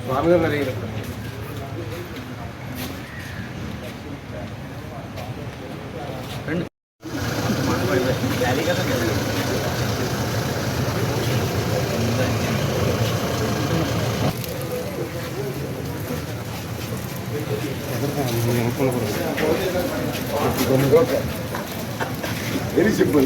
స్వామి గారు మరి very simple.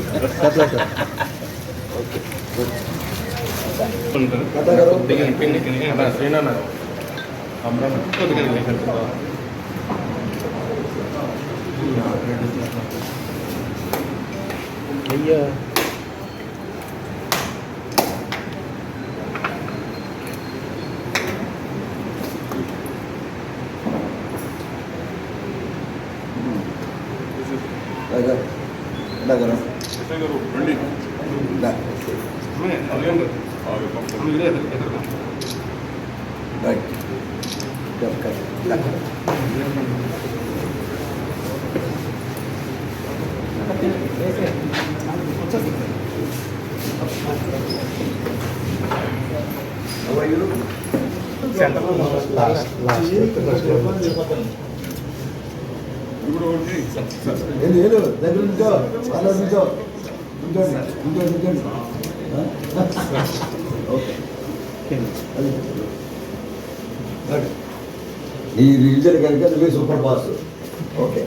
ఈ రివిజన్ కనుక నువ్వే సూపర్ ఫాస్ట్. ఓకే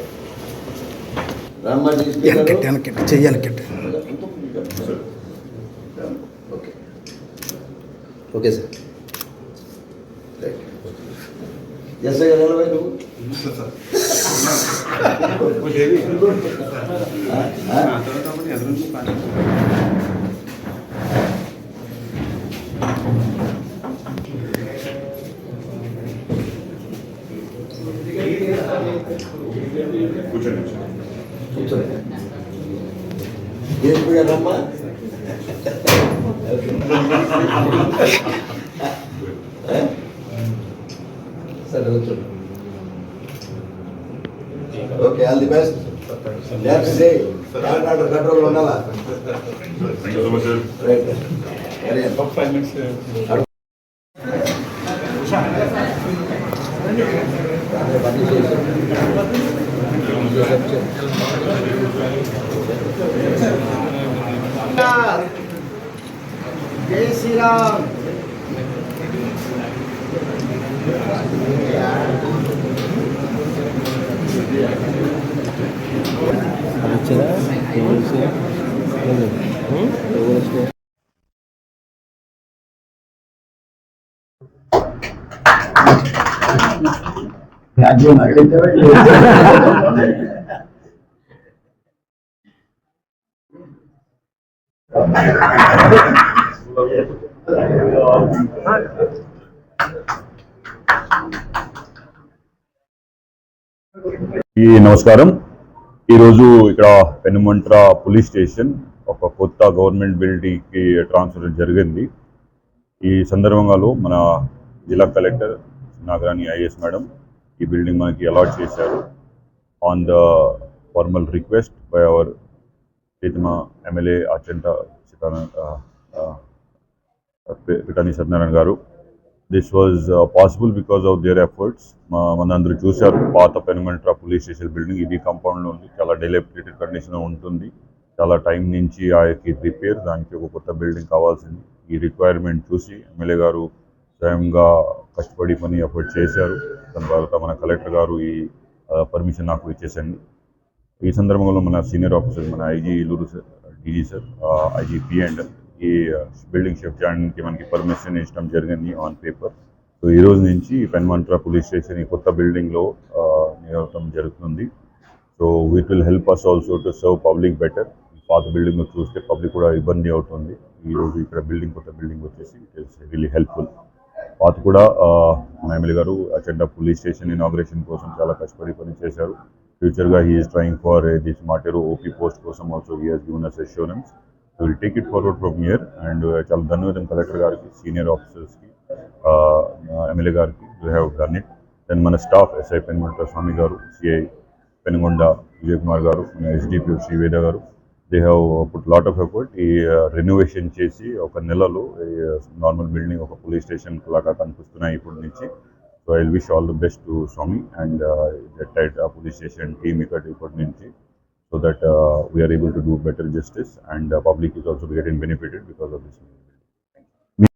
చెయ్యాలి. Okay okay sir. ఎస్ఐ గారు ఎలా నువ్వు ఏమా సరే వచ్చు. Okay all the best. Control ఉండాలా. జై శ్రీరామ్. నమస్కారం. ఈరోజు ఇక్కడ పెనుమంట్ర పోలీస్ స్టేషన్ ఒక కొత్త గవర్నమెంట్ బిల్డింగ్కి ట్రాన్స్ఫర్ జరిగింది. ఈ సందర్భంగా మన జిల్లా కలెక్టర్ నాగరాణి ఐఏఎస్ మేడం ఈ బిల్డింగ్ మనకి అలాట్ చేశారు on the formal request by our ప్రీతమ ఎమ్మెల్యే ఆచంట పిటాని సత్యనారాయణ గారు. This was possible because of their efforts. మనందరూ చూశారు పాత పెనుమంట్ర పోలీస్ స్టేషన్ బిల్డింగ్ ఇది కాంపౌండ్లో ఉంది. చాలా డిలేపిటేటెడ్ కండిషన్లో ఉంటుంది. చాలా టైం నుంచి ఆయనకి రిపేర్ దానికి ఒక కొత్త బిల్డింగ్ కావాల్సింది. ఈ రిక్వైర్మెంట్ చూసి ఎమ్మెల్యే గారు స్వయంగా కష్టపడి పని ఎఫర్ట్ చేశారు. దాని తర్వాత మన కలెక్టర్ గారు ఈ పర్మిషన్ నాకు ఇచ్చేసండి. ఈ సందర్భంలో మన సీనియర్ ఆఫీసర్ మన IG Illuru sir, DG sir, IG పిఎండ్ ఈ బిల్డింగ్ షిఫ్ట్ చేయడానికి మనకి పర్మిషన్ ఇవ్వడం జరిగింది ఆన్ పేపర్. సో ఈ రోజు నుంచి పెనుమంట్ర పోలీస్ స్టేషన్ ఈ కొత్త బిల్డింగ్లో నిలవటం జరుగుతుంది. So it will help us also to serve public better. పాత బిల్డింగ్లో చూస్తే పబ్లిక్ కూడా ఇబ్బంది అవుతుంది. ఈరోజు ఇక్కడ కొత్త బిల్డింగ్ వచ్చేసి ఇట్ ఈస్ రియలీ హెల్ప్ఫుల్. పాత కూడా మన ఎమ్మెల్యే గారు అచంట పోలీస్ స్టేషన్ ఇనాగ్రేషన్ కోసం చాలా కష్టపడి పని చేశారు. ఫ్యూచర్గా he is trying for this మాటేరు ఓపీ పోస్ట్ కోసం also he has given us assurance. So we'll take it forward from here. And చాలా ధన్యవాదం కలెక్టర్ గారికి, సీనియర్ ఆఫీసర్స్కి, ఎమ్మెల్యే గారికి. We have done it. Then మన స్టాఫ్ ఎస్ఐ పెనుమంట్ర స్వామి గారు, CI Penugonda Vijay Kumar గారు, మన ఎస్డిపి శ్రీవేద గారు, they have put lot of effort. ఈ రెనోవేషన్ చేసి ఒక నెలలో నార్మల్ బిల్డింగ్ ఒక పోలీస్ స్టేషన్ లాగా కనిపిస్తున్నాయి ఇప్పటి నుంచి. So I wish all the best to Swamy and retired police station team ఇక్కడ ఇప్పటి నుంచి, so that we are able to do better justice and public is also getting benefited because of this.